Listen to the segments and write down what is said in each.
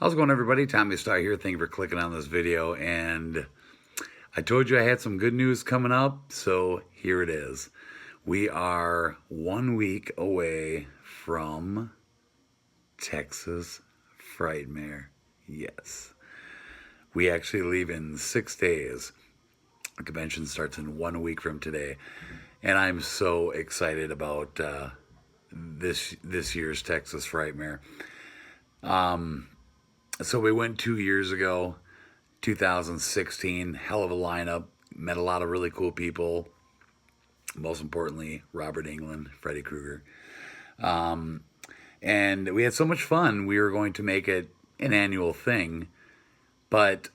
How's it going, everybody? Tommy Star here. Thank you for clicking on this video. And I told you I had some good news coming up, so here it is. We are 1 week away from Texas Frightmare. Yes. We actually leave in 6 days. The convention starts in 1 week from today. And I'm so excited about this year's Texas Frightmare. So we went 2 years ago, 2016, hell of a lineup, met a lot of really cool people, most importantly, Robert Englund, Freddy Krueger. And we had so much fun, we were going to make it an annual thing, but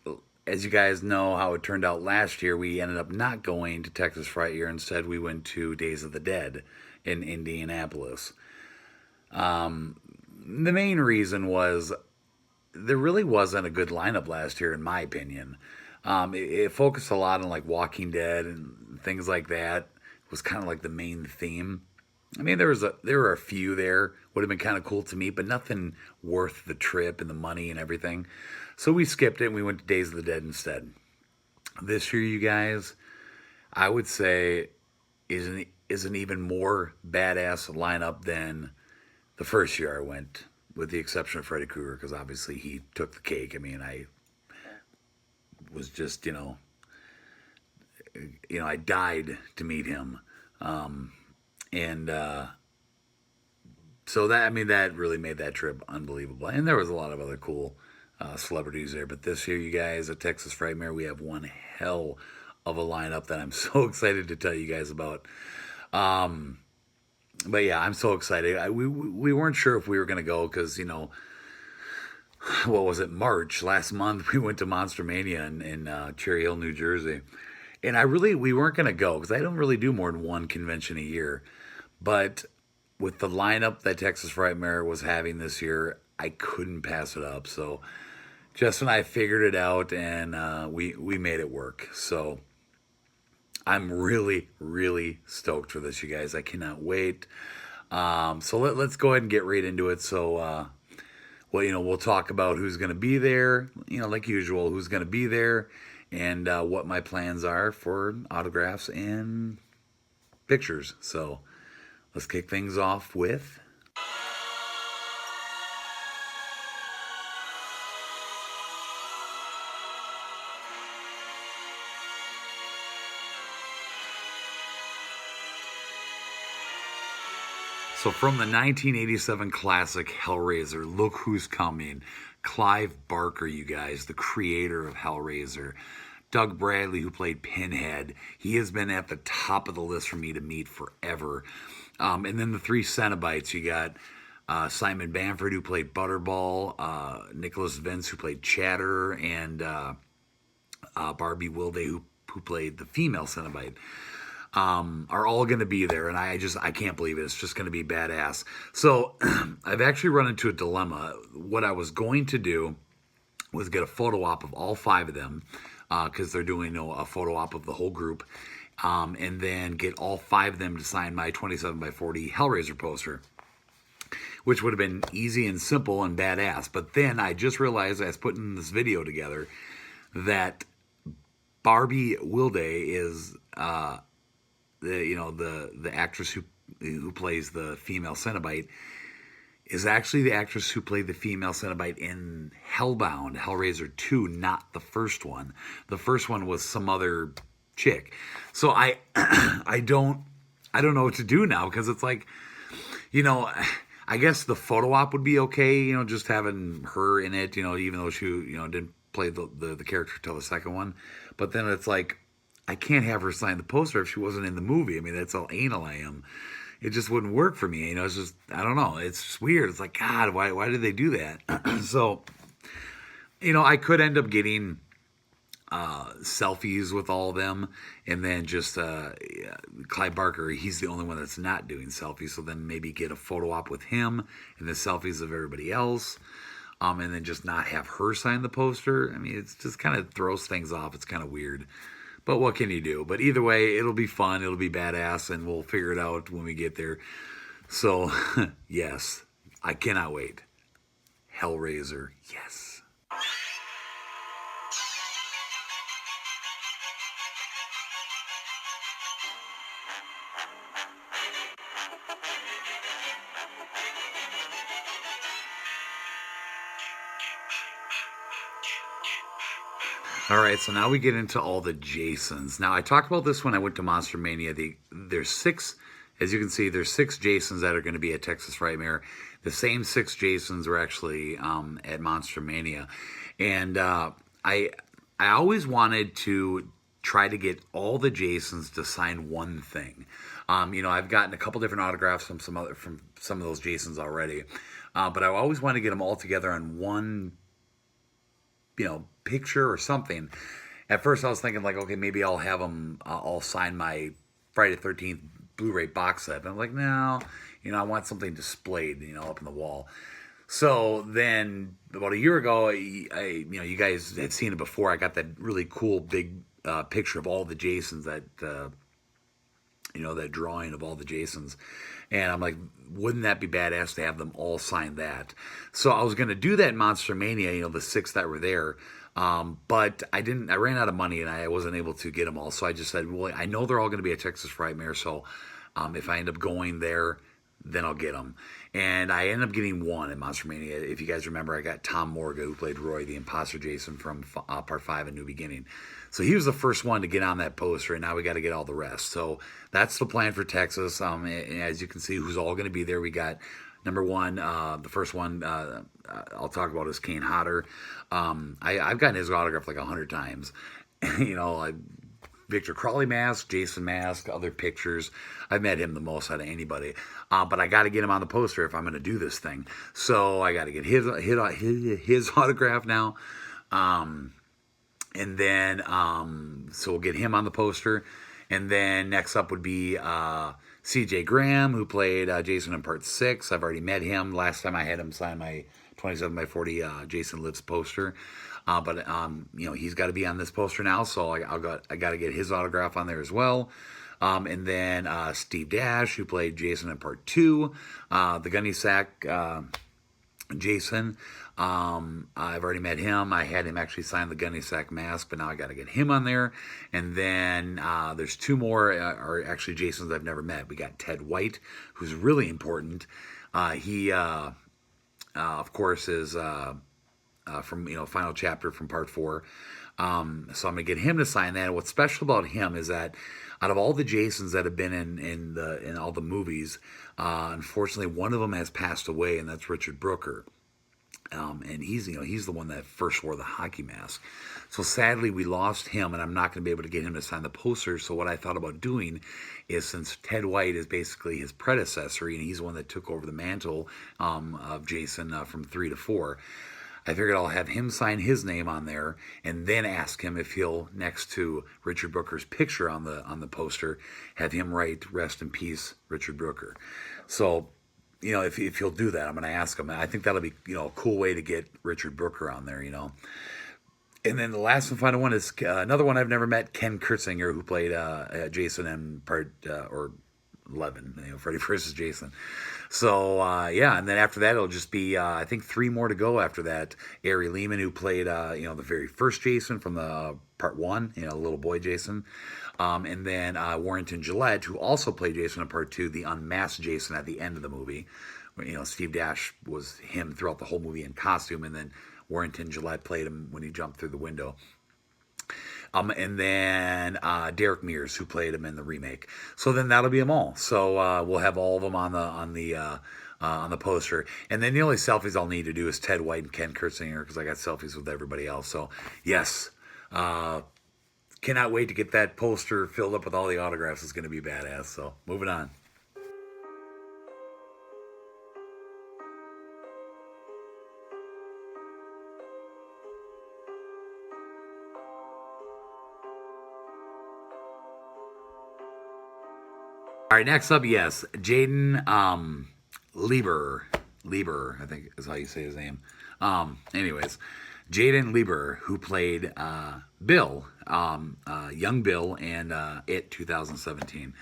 as you guys know how it turned out last year, we ended up not going to Texas Fright Year. Instead, we went to Days of the Dead in Indianapolis. The main reason was there really wasn't a good lineup last year, in my opinion. It focused a lot on like Walking Dead and things like that. It was kind of like the main theme. I mean, there were a few there, would have been kind of cool to meet, but nothing worth the trip and the money and everything. So we skipped it and we went to Days of the Dead instead. This year, you guys, I would say is an even more badass lineup than the first year I went, with the exception of Freddy Krueger, because obviously he took the cake. I mean, I was just, I died to meet him. So that really made that trip unbelievable. And there was a lot of other cool celebrities there. But this year, you guys, at Texas Frightmare, we have one hell of a lineup that I'm so excited to tell you guys about. But yeah, I'm so excited. We weren't sure if we were going to go because, what was it, March? Last month, we went to Monster Mania in Cherry Hill, New Jersey. And we weren't going to go because I don't really do more than one convention a year. But with the lineup that Texas Frightmare was having this year, I couldn't pass it up. So Jess and I figured it out, and we made it work. So I'm really, really stoked for this, you guys. I cannot wait. So let's go ahead and get right into it. So, we'll talk about who's going to be there, like usual, who's going to be there, and what my plans are for autographs and pictures. So let's kick things off with... So from the 1987 classic Hellraiser, look who's coming. Clive Barker, you guys, the creator of Hellraiser. Doug Bradley, who played Pinhead. He has been at the top of the list for me to meet forever. And then the three Cenobites. You got Simon Bamford, who played Butterball. Nicholas Vince, who played Chatter. And Barbie Wilday, who played the female Cenobite. Are all going to be there, and I can't believe it. It's just going to be badass. So I've actually run into a dilemma. What I was going to do was get a photo op of all 5 of them, because they're doing a photo op of the whole group, and then get all 5 of them to sign my 27x40 Hellraiser poster, which would have been easy and simple and badass. But then I just realized, as I was putting this video together, that Barbie Wilday is... the actress who plays the female Cenobite is actually the actress who played the female Cenobite in Hellbound, Hellraiser 2, not the first one. The first one was some other chick. So I don't know what to do now, because it's like, I guess the photo op would be okay, just having her in it, even though she, didn't play the character till the second one. But then it's like, I can't have her sign the poster if she wasn't in the movie. I mean, that's how anal I am. It just wouldn't work for me. It's just, I don't know. It's just weird. It's like, God, why did they do that? So, I could end up getting selfies with all of them, and then just Clive Barker, he's the only one that's not doing selfies. So then maybe get a photo op with him and the selfies of everybody else. And then just not have her sign the poster. I mean, it's just kind of throws things off. It's kind of weird. But what can you do? But either way, it'll be fun. It'll be badass, and we'll figure it out when we get there. So, yes, I cannot wait. Hellraiser, yes. All right, so now we get into all the Jasons. Now I talked about this when I went to Monster Mania. There's six, as you can see, there's six Jasons that are going to be at Texas Frightmare. The same six Jasons were actually at Monster Mania, and I always wanted to try to get all the Jasons to sign one thing. I've gotten a couple different autographs from some of those Jasons already, but I always want to get them all together on one picture or something. At first, I was thinking like, okay, maybe I'll have them all sign my Friday the 13th Blu-ray box set. But I'm like, no, I want something displayed, up in the wall. So then, about a year ago, you guys had seen it before. I got that really cool big picture of all the Jasons that drawing of all the Jasons. And I'm like, wouldn't that be badass to have them all sign that? So I was going to do that in Monster Mania, the six that were there. But I ran out of money and I wasn't able to get them all. So I just said, well, I know they're all going to be at Texas Frightmare. So if I end up going there, then I'll get them. And I ended up getting one in Monster Mania. If you guys remember, I got Tom Morga, who played Roy, the imposter Jason from Part 5 A New Beginning. So he was the first one to get on that poster, and now we got to get all the rest. So that's the plan for Texas. And as you can see, who's all going to be there. We got number one, the first one I'll talk about is Kane Hodder. I've gotten his autograph like 100 times. Victor Crowley mask, Jason mask, other pictures. I've met him the most out of anybody. But I got to get him on the poster if I'm going to do this thing. So I got to get his autograph now. And then, so we'll get him on the poster. And then next up would be C.J. Graham, who played Jason in Part 6. I've already met him. Last time I had him sign my 27x40 Jason Lives poster. But he's got to be on this poster now, so I got to get his autograph on there as well. And then Steve Dash, who played Jason in Part 2. The Gunny Sack Jason. I've already met him. I had him actually sign the Gunny Sack mask, but now I got to get him on there. And then there's two more, are actually Jasons I've never met. We got Ted White, who's really important. He, of course, is from final chapter from Part 4. So I'm gonna get him to sign that. What's special about him is that out of all the Jasons that have been in all the movies, unfortunately one of them has passed away, and that's Richard Brooker. And he's the one that first wore the hockey mask. So sadly we lost him, and I'm not going to be able to get him to sign the poster. So what I thought about doing is, since Ted White is basically his predecessor, and he's the one that took over the mantle of Jason from 3 to 4, I figured I'll have him sign his name on there, and then ask him if he'll, next to Richard Brooker's picture on the poster, have him write "Rest in Peace, Richard Brooker." So, if he'll do that, I'm going to ask him. I think that'll be a cool way to get Richard Brooker on there. And then the last and final one is another one I've never met, Ken Kurtzinger, who played Jason in Part 11, Freddy vs. Jason. So, and then after that, it'll just be, I think, 3 more to go after that. Ari Lehman, who played, the very first Jason from the Part 1, little boy Jason. And then Warrington Gillette, who also played Jason in Part 2, the unmasked Jason at the end of the movie. Steve Dash was him throughout the whole movie in costume, and then Warrington Gillette played him when he jumped through the window. And then Derek Mears, who played him in the remake. So then that'll be them all. So we'll have all of them on the poster. And then the only selfies I'll need to do is Ted White and Ken Kurtzinger, because I got selfies with everybody else. So yes, cannot wait to get that poster filled up with all the autographs. It's going to be badass. So moving on. All right, next up, yes, Jaden Lieber, I think is how you say his name. Anyways, Jaden Lieber, who played Bill, young Bill, and It 2017.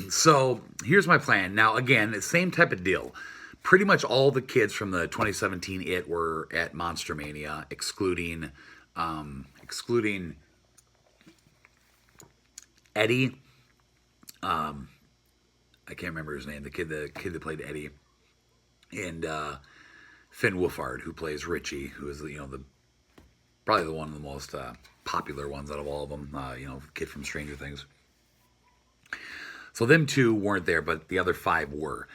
So here's my plan. Now, again, the same type of deal. Pretty much all the kids from the 2017 It were at Monster Mania, excluding Eddie. I can't remember his name. The kid that played Eddie, and Finn Wolfhard, who plays Richie, who is the Probably the one of the most popular ones out of all of them. Kid from Stranger Things. So them 2 weren't there, but the other 5 were.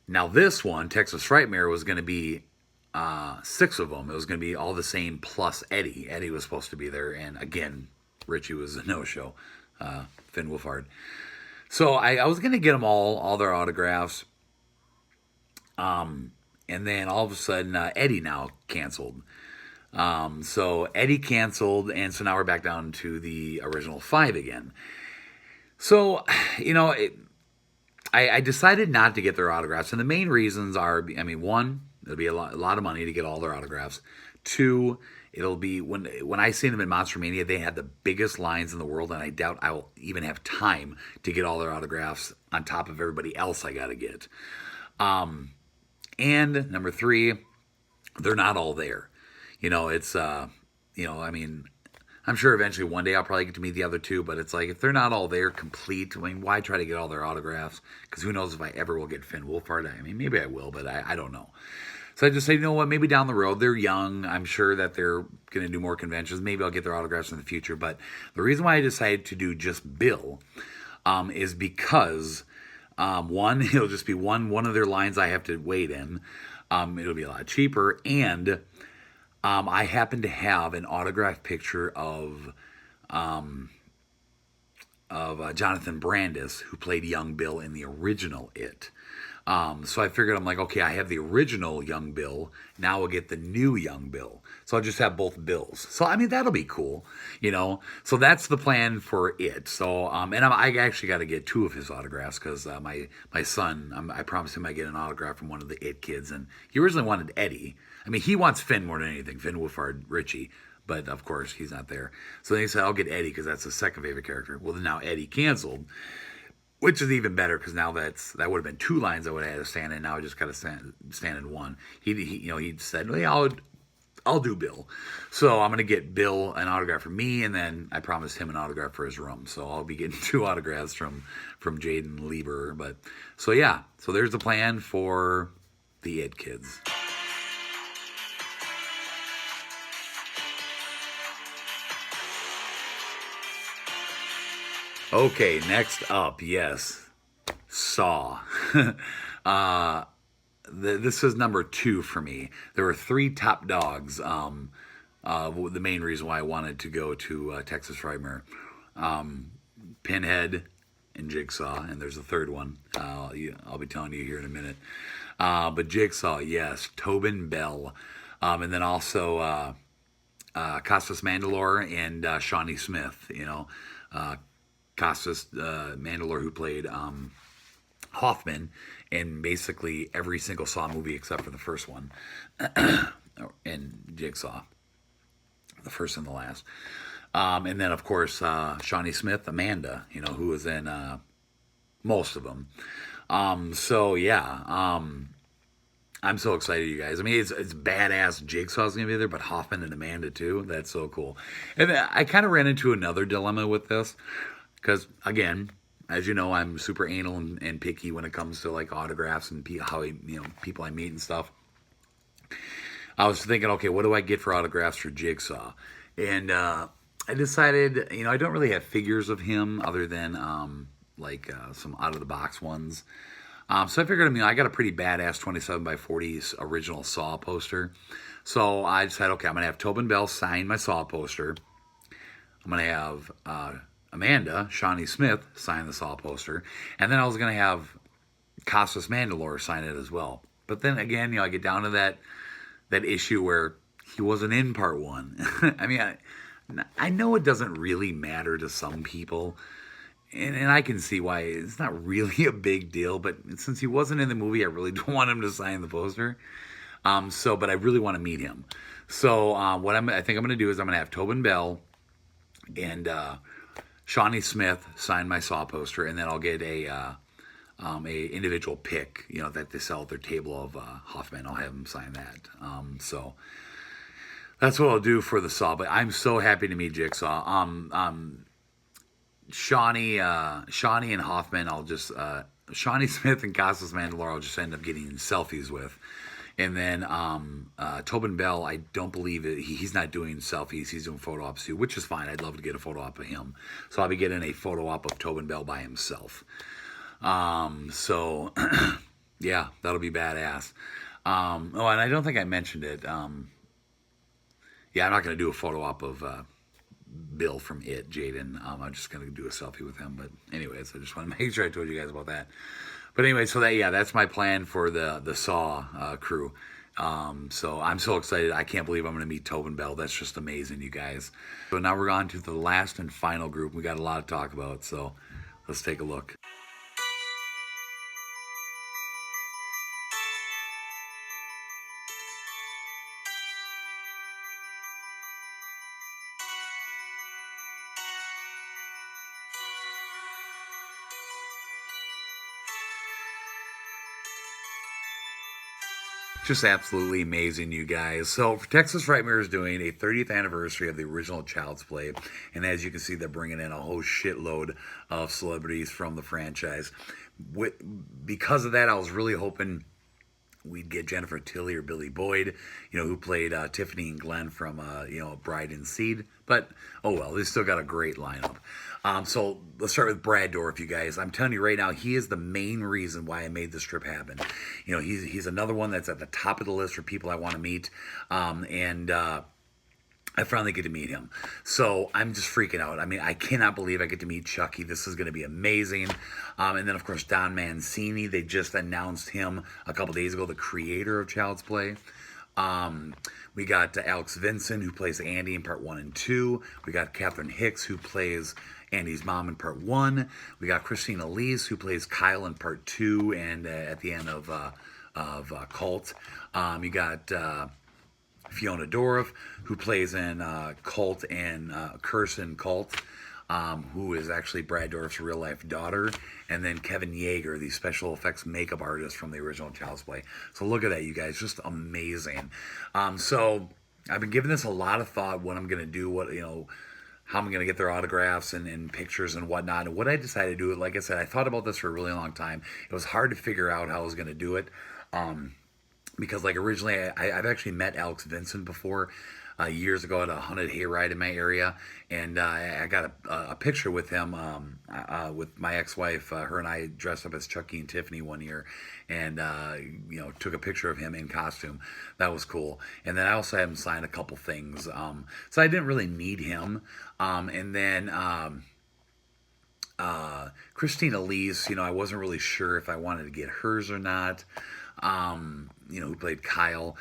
Now this one, Texas Frightmare, was going to be 6 of them. It was going to be all the same plus Eddie. Eddie was supposed to be there, and again, Richie was a no-show. Finn Wolfhard. So I was going to get them all their autographs. And then all of a sudden, Eddie now canceled. So Eddie canceled, and so now we're back down to the original 5 again. So, I decided not to get their autographs, and the main reasons are, one, it'll be a lot of money to get all their autographs. 2, it'll be, when I see them in Monster Mania, they have the biggest lines in the world, and I doubt I will even have time to get all their autographs on top of everybody else I got to get. And number 3, they're not all there. I'm sure eventually one day I'll probably get to meet the other 2, but it's like, if they're not all there complete, why try to get all their autographs? Because who knows if I ever will get Finn Wolfhard. Maybe I will, but I don't know. So I just say, you know what, maybe down the road, they're young. I'm sure that they're going to do more conventions. Maybe I'll get their autographs in the future. But the reason why I decided to do just Bill is because, one, it'll just be one of their lines I have to wait in. It'll be a lot cheaper, and I happen to have an autographed picture of Jonathan Brandis, who played young Bill in the original It. So I figured, I'm like, okay, I have the original young Bill. Now we'll get the new young Bill. So I'll just have both Bills. So, that'll be cool, So that's the plan for It. So, and I actually got to get 2 of his autographs because my son, I promised him I'd get an autograph from one of the It kids. And he originally wanted Eddie. He wants Finn more than anything. Finn Wolfhard, Richie. But, of course, he's not there. So then he said, I'll get Eddie because that's his second favorite character. Well, then now Eddie canceled, which is even better because now that would have been 2 lines I would have had to stand in. Now I just got to stand in 1. He said, hey, I'll do Bill. So I'm going to get Bill an autograph from me, and then I promised him an autograph for his room. So I'll be getting 2 autographs from Jaden Lieber. But, so yeah. So there's the plan for the It kids. Okay, next up, yes, Saw. This is number 2 for me. There were 3 top dogs. The main reason why I wanted to go to Texas Frightmare. Pinhead and Jigsaw, and there's a third one. I'll be telling you here in a minute. But Jigsaw, yes, Tobin Bell. And then also Costas Mandylor and Shawnee Smith, Costas Mandylor, who played Hoffman in basically every single Saw movie except for the first one, and Jigsaw, the first and the last. And then, of course, Shawnee Smith, Amanda, who was in most of them. So, yeah, I'm so excited, you guys. It's badass. Jigsaw's going to be there, but Hoffman and Amanda, too. That's so cool. And I kind of ran into another dilemma with this. Because, again, as you know, I'm super anal and picky when it comes to, like, autographs and people I meet and stuff. I was thinking, okay, what do I get for autographs for Jigsaw? And I decided, I don't really have figures of him other than, some out-of-the-box ones. So I figured, I got a pretty badass 27x40 original Saw poster. So I decided, okay, I'm going to have Tobin Bell sign my Saw poster. I'm going to have Amanda, Shawnee Smith, sign the Saw poster. And then I was going to have Costas Mandylor sign it as well. But then again, I get down to that issue where he wasn't in part 1. I know it doesn't really matter to some people. And I can see why it's not really a big deal. But since he wasn't in the movie, I really don't want him to sign the poster. But I really want to meet him. So what I think I'm going to do is I'm going to have Tobin Bell and Shawnee Smith sign my Saw poster, and then I'll get a individual pick, that they sell at their table of Hoffman. I'll have them sign that. So that's what I'll do for the Saw. But I'm so happy to meet Jigsaw. Shawnee and Hoffman, I'll just Shawnee Smith and Costas Mandylor, I'll just end up getting selfies with. And then Tobin Bell, I don't believe it. He's not doing selfies. He's doing photo ops too, which is fine. I'd love to get a photo op of him. So I'll be getting a photo op of Tobin Bell by himself. So yeah, that'll be badass. Oh, and I don't think I mentioned it. Yeah, I'm not going to do a photo op of Bill from It, Jaden. I'm just going to do a selfie with him. But anyways, I just want to make sure I told you guys about that. But anyway, so that's my plan for the Saw crew. So I'm so excited. I can't believe I'm going to meet Tobin Bell. That's just amazing, you guys. So now we're on to the last and final group. We got a lot to talk about, so let's take a look. Just absolutely amazing, you guys. So Texas Frightmare is doing a 30th anniversary of the original Child's Play, and as you can see, they're bringing in a whole shitload of celebrities from the franchise. Because of that, I was really hoping we'd get Jennifer Tilly or Billy Boyd, who played Tiffany and Glenn from, Bride and Seed. But, oh well, they still got a great lineup. So let's start with Brad Dourif, you guys. I'm telling you right now, he is the main reason why I made this trip happen. He's another one that's at the top of the list for people I want to meet. I finally get to meet him. So I'm just freaking out. I mean, I cannot believe I get to meet Chucky. This is going to be amazing. And then, of course, Don Mancini. They just announced him a couple days ago, the creator of Child's Play. We got Alex Vincent, who plays Andy in part 1 and 2. We got Catherine Hicks, who plays Andy's mom in part 1. We got Christina Elise, who plays Kyle in part 2 and at the end of Cult. You got Fiona Dourif, who plays in Cult and Curse in Cult, who is actually Brad Dourif's real-life daughter, and then Kevin Yeager, the special effects makeup artist from the original Child's Play. So look at that, you guys, just amazing. So I've been giving this a lot of thought, what I'm going to do, how I'm going to get their autographs and pictures and whatnot. And what I decided to do, like I said, I thought about this for a really long time. It was hard to figure out how I was going to do it. Because originally I've actually met Alex Vincent before years ago at a haunted hayride in my area, and I got a picture with him with my ex-wife. Her and I dressed up as Chucky and Tiffany one year, and took a picture of him in costume. That was cool. And then I also had him sign a couple things. So I didn't really need him. And then Christina Elise, I wasn't really sure if I wanted to get hers or not. Who played Kyle.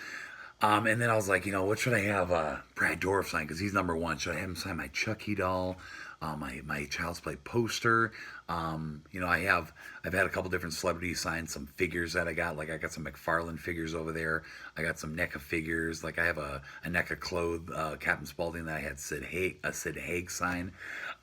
And then I was like, what should I have Brad Dourif sign? Because he's number one. Should I have him sign my Chucky doll, my Child's Play poster? I've had a couple different celebrities sign some figures that I got. Like I got some McFarlane figures over there. I got some NECA figures. Like I have a NECA clothed Captain Spaulding that I had Sid Haig sign.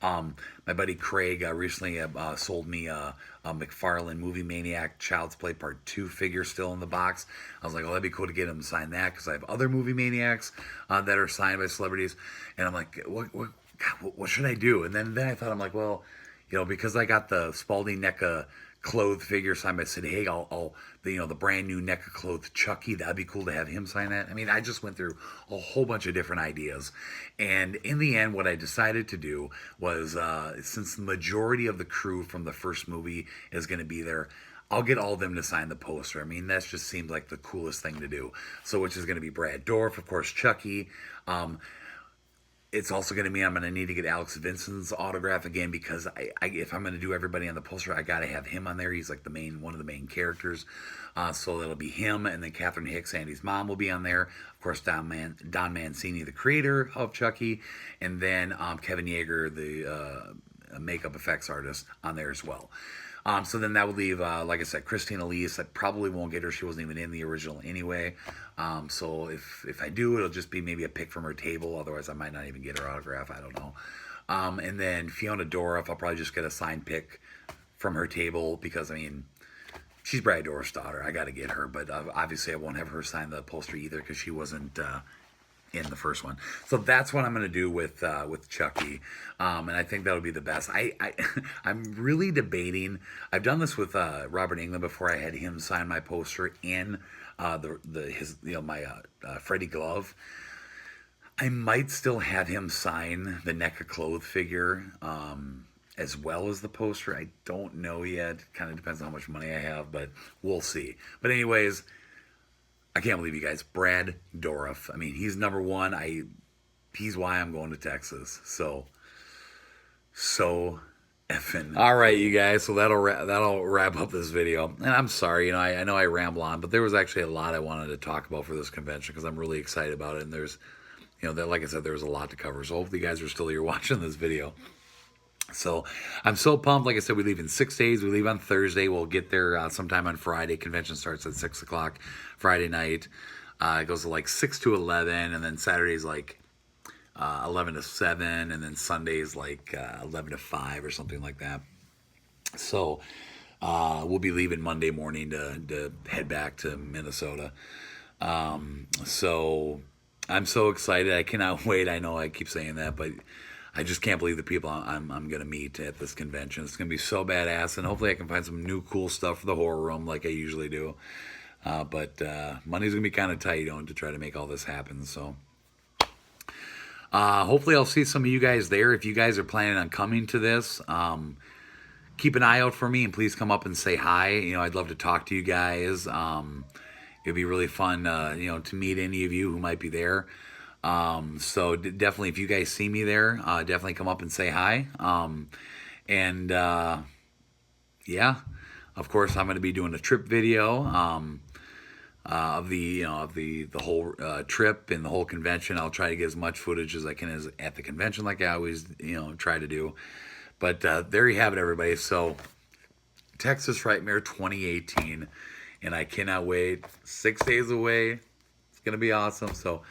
My buddy Craig recently sold me a McFarlane Movie Maniac Child's Play Part 2 figure still in the box. I was like, oh, that'd be cool to get him to sign that, because I have other Movie Maniacs that are signed by celebrities. And I'm like, what should I do? And then I thought, I'm like, well, because I got the Spalding NECA clothed figure signed by Sid Haig, the brand new NECA clothed Chucky, that'd be cool to have him sign that. I mean, I just went through a whole bunch of different ideas, and in the end, what I decided to do was, since the majority of the crew from the first movie is going to be there, I'll get all of them to sign the poster. I mean, that just seemed like the coolest thing to do. So, which is going to be Brad Dourif, of course, Chucky. It's also going to mean I'm going to need to get Alex Vincent's autograph again, because if I'm going to do everybody on the poster, I got to have him on there. He's like one of the main characters. So that'll be him, and then Catherine Hicks, Andy's mom, will be on there. Of course, Don Mancini, the creator of Chucky, and then Kevin Yeager, the makeup effects artist, on there as well. So then that would leave, like I said, Christina Elise. I probably won't get her. She wasn't even in the original anyway. So if I do, it'll just be maybe a pick from her table. Otherwise, I might not even get her autograph. I don't know. And then Fiona Dourif, I'll probably just get a signed pick from her table, because, I mean, she's Brad Dourif's daughter. I got to get her. But obviously, I won't have her sign the poster either, because she wasn't in the first one. So that's what I'm going to do with Chucky. And I think that'll be the best. I'm really debating. I've done this with Robert Englund before. I had him sign my poster in my Freddy glove. I might still have him sign the NECA clothes figure, as well as the poster. I don't know yet. Kind of depends on how much money I have, but we'll see. But anyways, I can't believe you guys. Brad Dourif. I mean, he's number one. He's why I'm going to Texas. So effing. All right, you guys. So that'll wrap up this video. And I'm sorry, I know I ramble on, but there was actually a lot I wanted to talk about for this convention because I'm really excited about it. And there's, like I said, there was a lot to cover. So hopefully you guys are still here watching this video. So I'm so pumped. Like I said, we leave in 6 days. We leave on Thursday. We'll get there sometime on Friday. Convention starts at 6 o'clock Friday night. It goes to like 6 to 11, and then Saturday's like 11 to 7, and then Sunday's like 11 to 5 or something like that. So we'll be leaving Monday morning to head back to Minnesota. So I'm so excited. I cannot wait. I know I keep saying that, but I just can't believe the people I'm going to meet at this convention. It's going to be so badass, and hopefully I can find some new cool stuff for the horror room like I usually do. But money's going to be kind of tight to try to make all this happen. So hopefully I'll see some of you guys there. If you guys are planning on coming to this, keep an eye out for me, and please come up and say hi. I'd love to talk to you guys. It'd be really fun, to meet any of you who might be there. So definitely, if you guys see me there, definitely come up and say hi. Yeah, of course, I'm going to be doing a trip video, of the whole trip and the whole convention. I'll try to get as much footage as I can at the convention, like I always, try to do. But there you have it, everybody. So Texas Frightmare 2018, and I cannot wait. 6 days away. It's going to be awesome. So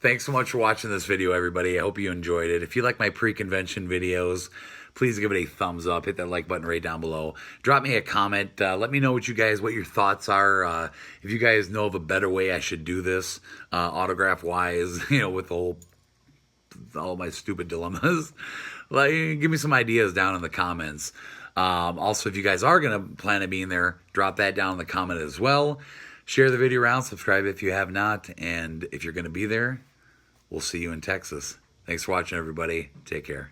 thanks so much for watching this video, everybody. I hope you enjoyed it. If you like my pre-convention videos, please give it a thumbs up. Hit that like button right down below. Drop me a comment. Let me know what your thoughts are. If you guys know of a better way I should do this, autograph-wise, with all my stupid dilemmas. Give me some ideas down in the comments. Also, if you guys are going to plan on being there, drop that down in the comment as well. Share the video around. Subscribe if you have not. And if you're going to be there, we'll see you in Texas. Thanks for watching, everybody. Take care.